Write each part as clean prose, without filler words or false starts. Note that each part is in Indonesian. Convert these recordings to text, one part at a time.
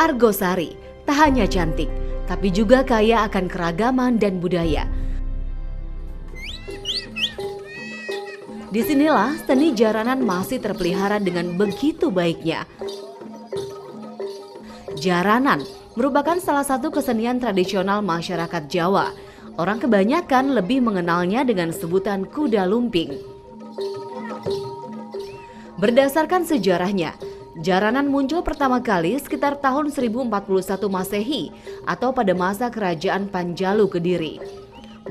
Argosari tak hanya cantik, tapi juga kaya akan keragaman dan budaya. Disinilah seni jaranan masih terpelihara dengan begitu baiknya. Jaranan merupakan salah satu kesenian tradisional masyarakat Jawa. Orang kebanyakan lebih mengenalnya dengan sebutan kuda lumping. Berdasarkan sejarahnya, jaranan muncul pertama kali sekitar tahun 1041 Masehi atau pada masa kerajaan Panjalu Kediri.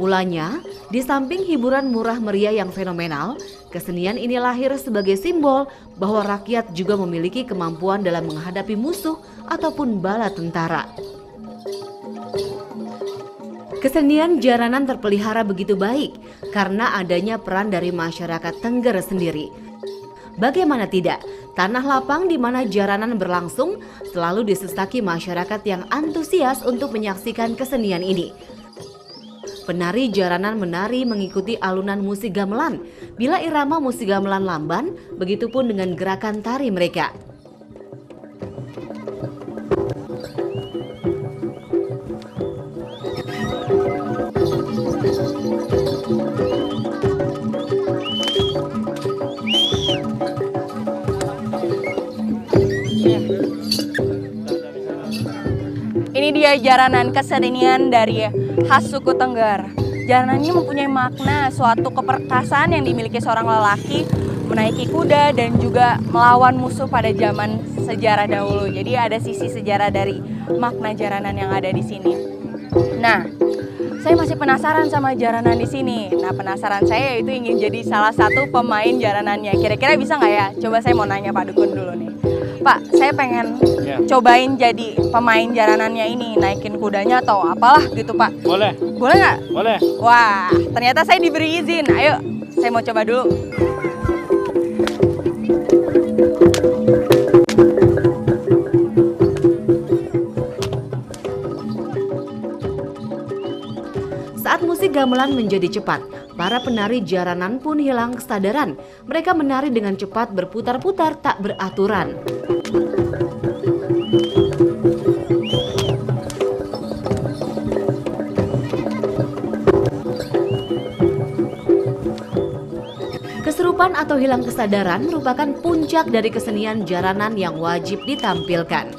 Mulanya, di samping hiburan murah meriah yang fenomenal, kesenian ini lahir sebagai simbol bahwa rakyat juga memiliki kemampuan dalam menghadapi musuh ataupun bala tentara. Kesenian jaranan terpelihara begitu baik karena adanya peran dari masyarakat Tengger sendiri. Bagaimana tidak, tanah lapang di mana jaranan berlangsung selalu disesaki masyarakat yang antusias untuk menyaksikan kesenian ini. Penari jaranan menari mengikuti alunan musik gamelan. Bila irama musik gamelan lamban, begitupun dengan gerakan tari mereka. Ini dia jaranan kesenian dari khas suku Tengger. Jaranan ini mempunyai makna suatu keperkasaan yang dimiliki seorang lelaki menaiki kuda dan juga melawan musuh pada zaman sejarah dahulu. Jadi ada sisi sejarah dari makna jaranan yang ada di sini. Nah, saya masih penasaran sama jaranan di sini. Nah, penasaran saya itu ingin jadi salah satu pemain jaranannya. Kira-kira bisa nggak ya? Coba saya mau nanya Pak Dukun dulu nih. Pak, saya pengen cobain jadi pemain jaranannya ini, naikin kudanya atau apalah gitu Pak. Boleh. Boleh nggak? Boleh. Wah, ternyata saya diberi izin. Ayo, saya mau coba dulu. Saat musik gamelan menjadi cepat, para penari jaranan pun hilang kesadaran. Mereka menari dengan cepat berputar-putar tak beraturan. Kesurupan atau hilang kesadaran merupakan puncak dari kesenian jaranan yang wajib ditampilkan.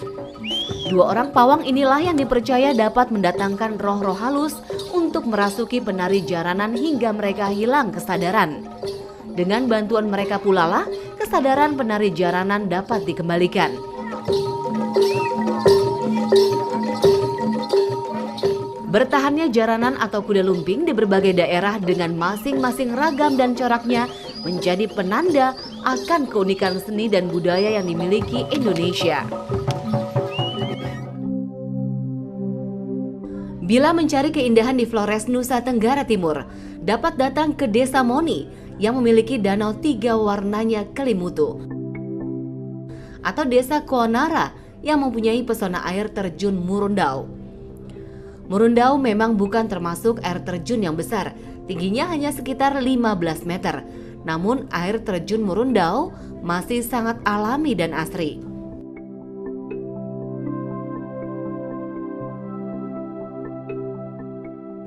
Dua orang pawang inilah yang dipercaya dapat mendatangkan roh-roh halus untuk merasuki penari jaranan hingga mereka hilang kesadaran. Dengan bantuan mereka pula lah kesadaran penari jaranan dapat dikembalikan. Bertahannya jaranan atau kuda lumping di berbagai daerah dengan masing-masing ragam dan coraknya menjadi penanda akan keunikan seni dan budaya yang dimiliki Indonesia. Bila mencari keindahan di Flores, Nusa Tenggara Timur, dapat datang ke Desa Moni yang memiliki danau 3 warnanya Kelimutu. Atau Desa Kuanara yang mempunyai pesona air terjun Murundau. Murundau memang bukan termasuk air terjun yang besar, tingginya hanya sekitar 15 meter. Namun air terjun Murundau masih sangat alami dan asri.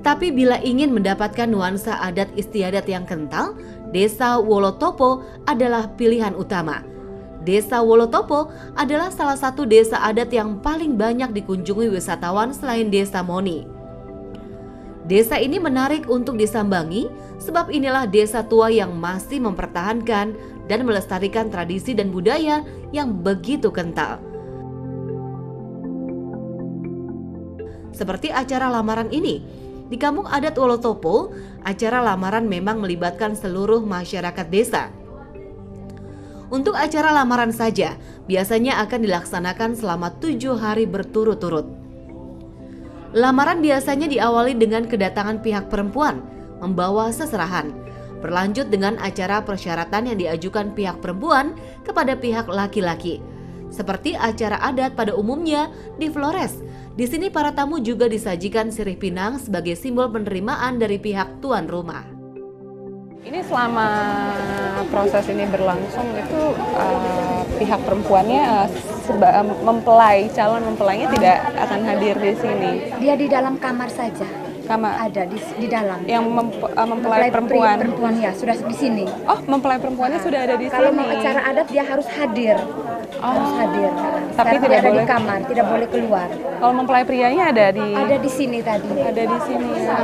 Tapi bila ingin mendapatkan nuansa adat istiadat yang kental, Desa Wolotopo adalah pilihan utama. Desa Wolotopo adalah salah satu desa adat yang paling banyak dikunjungi wisatawan selain Desa Moni. Desa ini menarik untuk disambangi sebab inilah desa tua yang masih mempertahankan dan melestarikan tradisi dan budaya yang begitu kental. Seperti acara lamaran ini, di kampung adat Wolotopo, acara lamaran memang melibatkan seluruh masyarakat desa. Untuk acara lamaran saja, biasanya akan dilaksanakan selama 7 hari berturut-turut. Lamaran biasanya diawali dengan kedatangan pihak perempuan, membawa seserahan. Berlanjut dengan acara persyaratan yang diajukan pihak perempuan kepada pihak laki-laki. Seperti acara adat pada umumnya di Flores. Di sini para tamu juga disajikan sirih pinang sebagai simbol penerimaan dari pihak tuan rumah. Ini selama proses ini berlangsung itu pihak perempuannya calon mempelainya tidak akan hadir di sini. Dia di dalam kamar saja. Kamar Ada di dalam. yang mempelai perempuan. Perempuan ya sudah di sini. Oh, mempelai perempuannya sudah ada di Kalau sini. mau acara adat dia harus hadir. Harus hadir. Tapi Sekarang tidak dia ada boleh. di kamar, tidak boleh keluar. Kalau mempelai prianya ada Ada di sini tadi. ada di sini ya.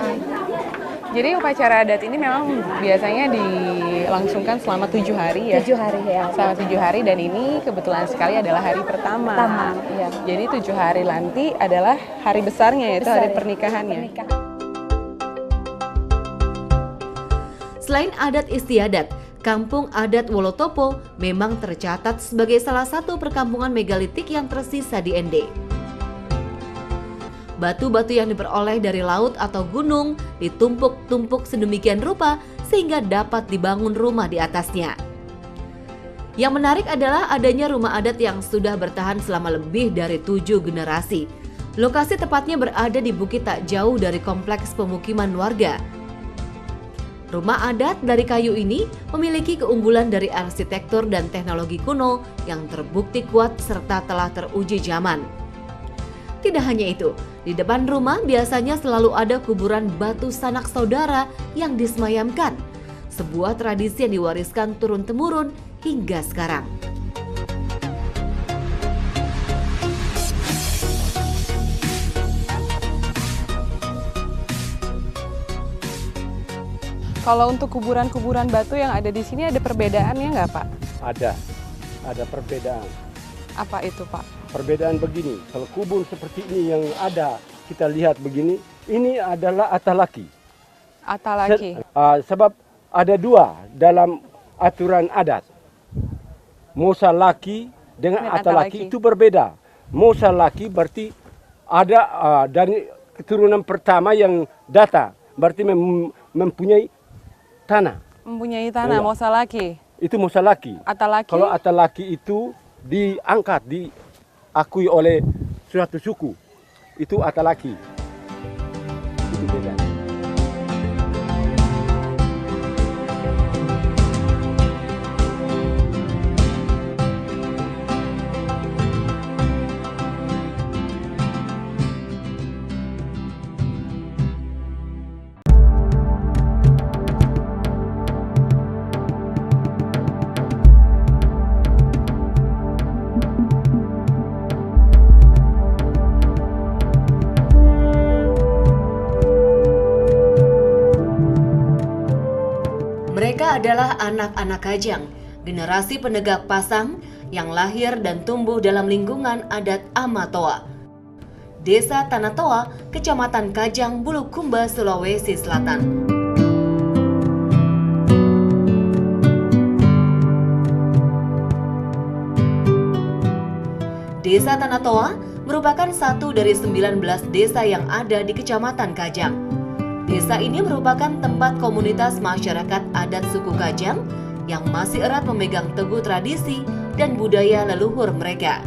Jadi upacara adat ini memang biasanya dilangsungkan selama 7 hari ya. 7 hari ya. Selama 7 hari dan ini kebetulan sekali adalah hari pertama. Ya. Jadi 7 hari nanti adalah hari besarnya yaitu hari Besar ya. pernikahannya. Pernikahan. Selain adat istiadat, Kampung Adat Wolotopo memang tercatat sebagai salah satu perkampungan megalitik yang tersisa di Ende. Batu-batu yang diperoleh dari laut atau gunung ditumpuk-tumpuk sedemikian rupa sehingga dapat dibangun rumah di atasnya. Yang menarik adalah adanya rumah adat yang sudah bertahan selama lebih dari 7 generasi. Lokasi tepatnya berada di bukit tak jauh dari kompleks pemukiman warga. Rumah adat dari kayu ini memiliki keunggulan dari arsitektur dan teknologi kuno yang terbukti kuat serta telah teruji zaman. Tidak hanya itu, di depan rumah biasanya selalu ada kuburan batu sanak saudara yang disemayamkan. Sebuah tradisi yang diwariskan turun-temurun hingga sekarang. Kalau untuk kuburan-kuburan batu yang ada di sini ada perbedaannya nggak, Pak? Ada perbedaan. Apa itu, Pak? Perbedaan begini, kalau kubur seperti ini yang ada kita lihat begini, ini adalah atalaki. Atalaki. Sebab ada dua dalam aturan adat. Mosa laki dengan atalaki itu berbeda. Mosa laki berarti ada dari keturunan pertama yang data, berarti mempunyai tanah. Mempunyai tanah, Iya. Mosa laki. Itu Mosa laki. Atalaki. Kalau atalaki itu diangkat, diakui oleh suatu suku, itu atalaki. Itu beda. Mereka adalah anak-anak Kajang, generasi penegak pasang yang lahir dan tumbuh dalam lingkungan adat Amatoa. Desa Tanatoa, Kecamatan Kajang, Bulukumba, Sulawesi Selatan. Desa Tanatoa merupakan satu dari 19 desa yang ada di Kecamatan Kajang. Desa ini merupakan tempat komunitas masyarakat adat suku Kajang yang masih erat memegang teguh tradisi dan budaya leluhur mereka.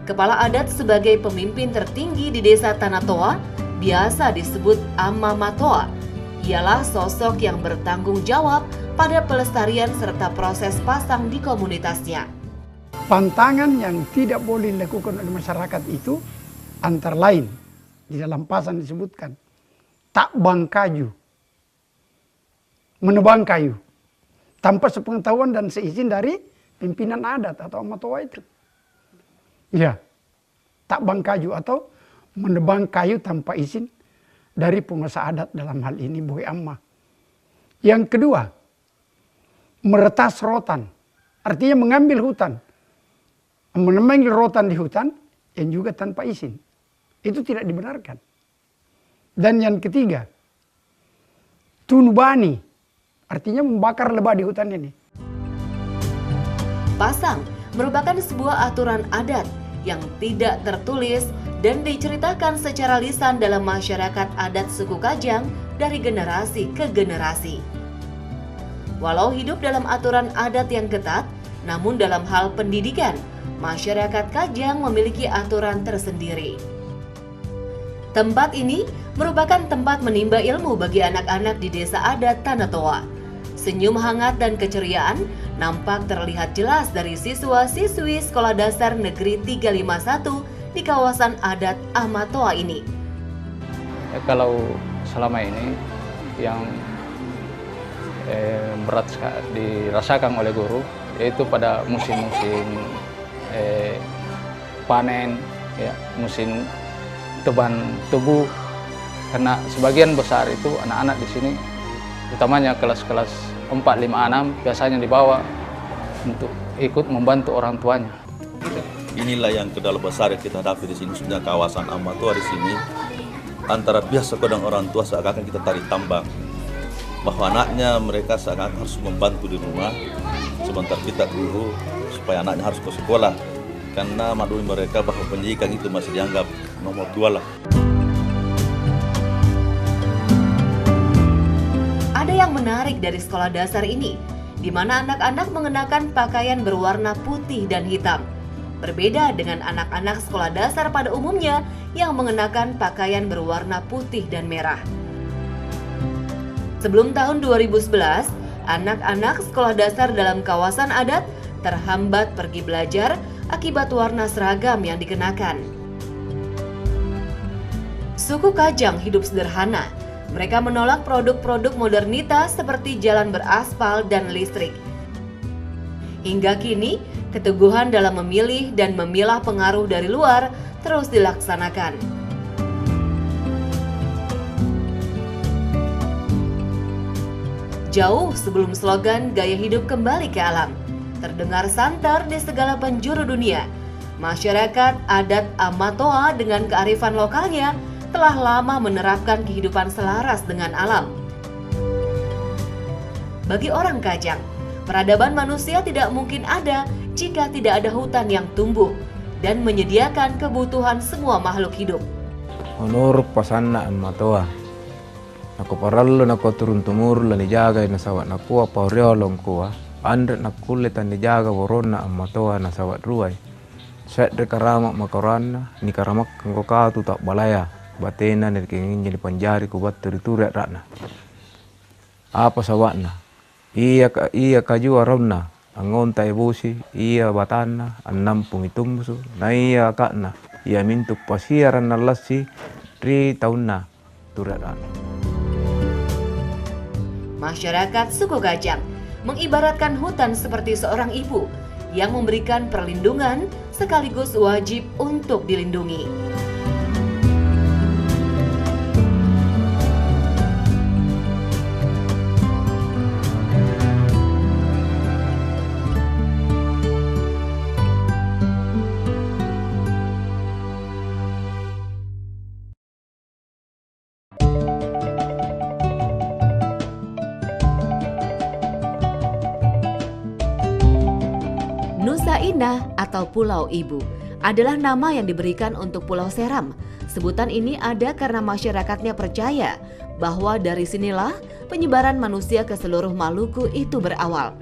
Kepala adat sebagai pemimpin tertinggi di Desa Tanatoa biasa disebut Amma Matoa. Ialah sosok yang bertanggung jawab pada pelestarian serta proses pasang di komunitasnya. Pantangan yang tidak boleh dilakukan oleh masyarakat itu antara lain di dalam pasang disebutkan tak bang kayu, menebang kayu tanpa sepengetahuan dan seizin dari pimpinan adat atau amatoa itu. Ya, tak bang kayu atau menebang kayu tanpa izin dari penguasa adat dalam hal ini Boy Amma. Yang kedua, meretas rotan, artinya mengambil hutan, mengambil rotan di hutan yang juga tanpa izin. Itu tidak dibenarkan. Dan yang ketiga, tunubani, artinya membakar lebah di hutan ini. Pasang merupakan sebuah aturan adat yang tidak tertulis dan diceritakan secara lisan dalam masyarakat adat suku Kajang dari generasi ke generasi. Walau hidup dalam aturan adat yang ketat, namun dalam hal pendidikan, masyarakat Kajang memiliki aturan tersendiri. Tempat ini merupakan tempat menimba ilmu bagi anak-anak di desa adat Tanatoa. Senyum hangat dan keceriaan nampak terlihat jelas dari siswa-siswi Sekolah Dasar Negeri 351 di kawasan adat Amatoa ini. Kalau selama ini yang berat dirasakan oleh guru yaitu pada musim-musim panen, ya, musim teban tebu, karena sebagian besar itu anak-anak di sini, utamanya kelas-kelas 4, 5, 6 biasanya dibawa untuk ikut membantu orang tuanya. Inilah yang kendala besar yang kita hadapi di sini, khususnya kawasan Amatoa di sini. Antara pihak sekolah dan orang tua seakan-akan kita tarik tambang, bahwa anaknya mereka seakan harus membantu di rumah, sebentar kita guru supaya anaknya harus ke sekolah, karena maklum mereka bahwa pendidikan itu masih dianggap nomor 2 lah. Ada yang menarik dari sekolah dasar ini, di mana anak-anak mengenakan pakaian berwarna putih dan hitam. Berbeda dengan anak-anak sekolah dasar pada umumnya yang mengenakan pakaian berwarna putih dan merah. Sebelum tahun 2011, anak-anak sekolah dasar dalam kawasan adat terhambat pergi belajar akibat warna seragam yang dikenakan. Suku Kajang hidup sederhana. Mereka menolak produk-produk modernitas seperti jalan beraspal dan listrik. Hingga kini, keteguhan dalam memilih dan memilah pengaruh dari luar terus dilaksanakan. Jauh sebelum slogan gaya hidup kembali ke alam terdengar santer di segala penjuru dunia, masyarakat adat Amatoa dengan kearifan lokalnya telah lama menerapkan kehidupan selaras dengan alam. Bagi orang Kajang, peradaban manusia tidak mungkin ada jika tidak ada hutan yang tumbuh dan menyediakan kebutuhan semua makhluk hidup. Honor pasanna Amatoa. Naku parallo naku turun tumur la nijaga na sawat naku apa riolong kuah. Andre naku letan nijaga worona Amatoa na sawat ruai. Set de karamak makorana ni karamak kanggo katu tak balaya. Batena ni kenging jadi panjari kubat teritura ratna. Apa sawatna? Iya kaju aromna. Angon ta ibusi, iya batana, annam pungitumsu, na iya kakna, iya mintuk pasiaran nalasi, 3 tahunna, turatana. Masyarakat suku Kajang mengibaratkan hutan seperti seorang ibu yang memberikan perlindungan sekaligus wajib untuk dilindungi. Nusa Indah atau Pulau Ibu adalah nama yang diberikan untuk Pulau Seram. Sebutan ini ada karena masyarakatnya percaya bahwa dari sinilah penyebaran manusia ke seluruh Maluku itu berawal.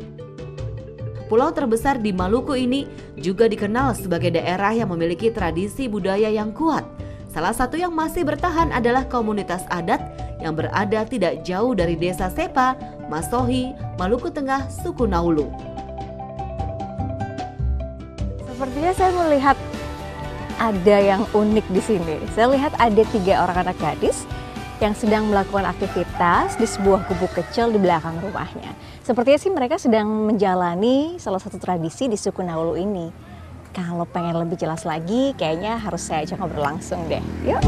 Pulau terbesar di Maluku ini juga dikenal sebagai daerah yang memiliki tradisi budaya yang kuat. Salah satu yang masih bertahan adalah komunitas adat yang berada tidak jauh dari Desa Sepa, Masohi, Maluku Tengah, suku Naulu. Sepertinya saya melihat ada yang unik di sini. Saya lihat ada 3 orang anak gadis yang sedang melakukan aktivitas di sebuah gubuk kecil di belakang rumahnya. Sepertinya sih mereka sedang menjalani salah satu tradisi di suku Naulu ini. Kalau pengen lebih jelas lagi, kayaknya harus saya ajak ngobrol langsung deh. Yuk!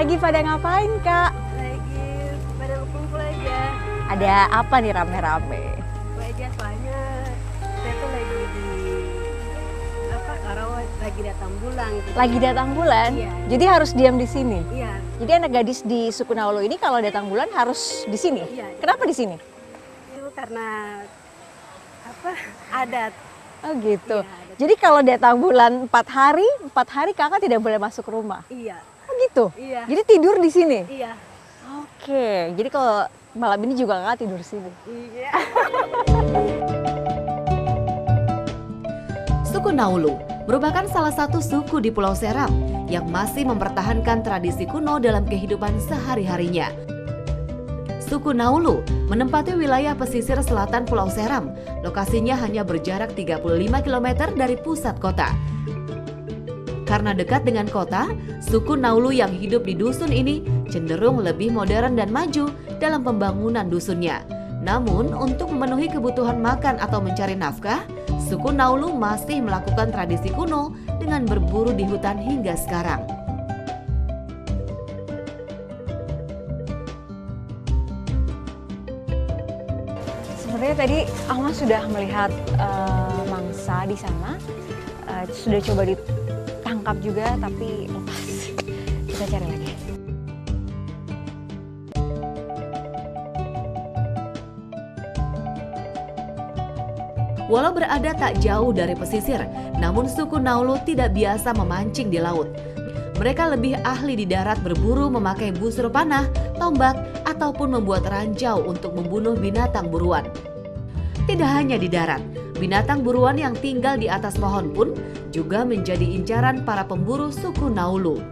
Lagi pada ngapain, Kak? Lagi pada kumpul aja. Ada apa nih rame-rame? Aja soalnya saya tuh lagi di Karawat, lagi datang bulan gitu. Lagi datang bulan? Iya. Jadi harus diam di sini? Iya. Jadi anak gadis di suku Naulu ini kalau datang bulan harus di sini? Iya. Kenapa di sini? Itu karena adat. Oh gitu. Iya, adat. Jadi kalau datang bulan 4 hari kakak tidak boleh masuk rumah? Iya. Oh gitu? Iya. Jadi tidur di sini? Iya. Oke, jadi kalau malam ini juga kakak tidur di sini? Iya. Suku Naulu merupakan salah satu suku di Pulau Seram yang masih mempertahankan tradisi kuno dalam kehidupan sehari-harinya. Suku Naulu menempati wilayah pesisir selatan Pulau Seram. Lokasinya hanya berjarak 35 km dari pusat kota. Karena dekat dengan kota, suku Naulu yang hidup di dusun ini cenderung lebih modern dan maju dalam pembangunan dusunnya. Namun, untuk memenuhi kebutuhan makan atau mencari nafkah, suku Naulu masih melakukan tradisi kuno dengan berburu di hutan hingga sekarang. Sebenarnya tadi Alma sudah melihat mangsa di sana, sudah coba ditangkap juga tapi lepas. Kita cari lagi. Walau berada tak jauh dari pesisir, namun suku Naulu tidak biasa memancing di laut. Mereka lebih ahli di darat berburu memakai busur panah, tombak, ataupun membuat ranjau untuk membunuh binatang buruan. Tidak hanya di darat, binatang buruan yang tinggal di atas pohon pun juga menjadi incaran para pemburu suku Naulu.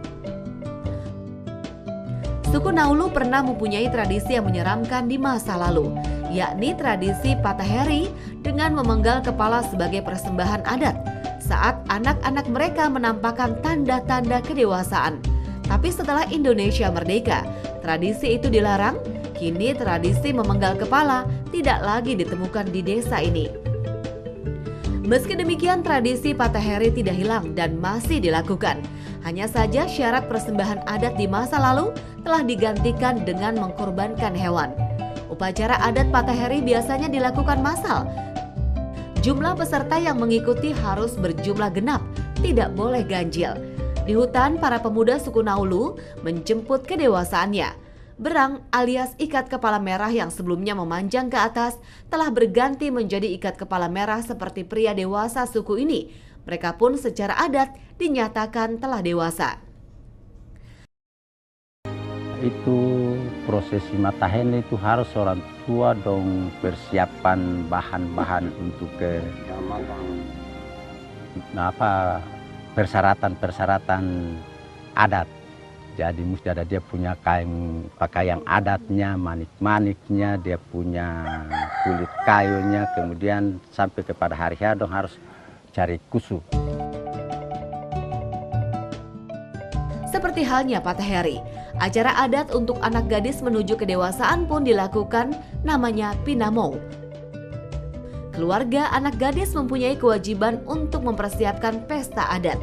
Suku Naulu pernah mempunyai tradisi yang menyeramkan di masa lalu, yakni tradisi Pataheri dengan memenggal kepala sebagai persembahan adat saat anak-anak mereka menampakkan tanda-tanda kedewasaan. Tapi setelah Indonesia merdeka, tradisi itu dilarang. Kini tradisi memenggal kepala tidak lagi ditemukan di desa ini. Meski demikian, tradisi Pataheri tidak hilang dan masih dilakukan. Hanya saja syarat persembahan adat di masa lalu telah digantikan dengan mengkorbankan hewan. Upacara adat Pataheri biasanya dilakukan massal. Jumlah peserta yang mengikuti harus berjumlah genap, tidak boleh ganjil. Di hutan, para pemuda suku Naulu menjemput kedewasaannya. Berang alias ikat kepala merah yang sebelumnya memanjang ke atas telah berganti menjadi ikat kepala merah seperti pria dewasa suku ini. Mereka pun secara adat dinyatakan telah dewasa. Itu prosesi matahari itu harus orang tua dong persiapan bahan-bahan untuk persyaratan adat. Jadi mesti ada dia punya pakaian adatnya, manik-maniknya, dia punya kulit kayunya, kemudian sampai kepada hari H dong harus cari kusu. Seperti halnya Pataheri, acara adat untuk anak gadis menuju kedewasaan pun dilakukan, namanya Pinamou. Keluarga anak gadis mempunyai kewajiban untuk mempersiapkan pesta adat.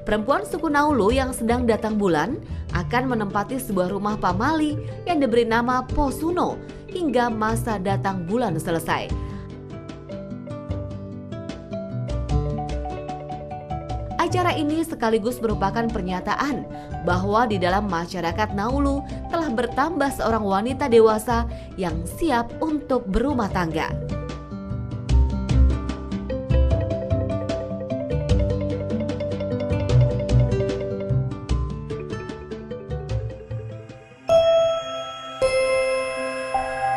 Perempuan suku Naulu yang sedang datang bulan akan menempati sebuah rumah pamali yang diberi nama Posuno hingga masa datang bulan selesai. Acara ini sekaligus merupakan pernyataan bahwa di dalam masyarakat Naulu telah bertambah seorang wanita dewasa yang siap untuk berumah tangga.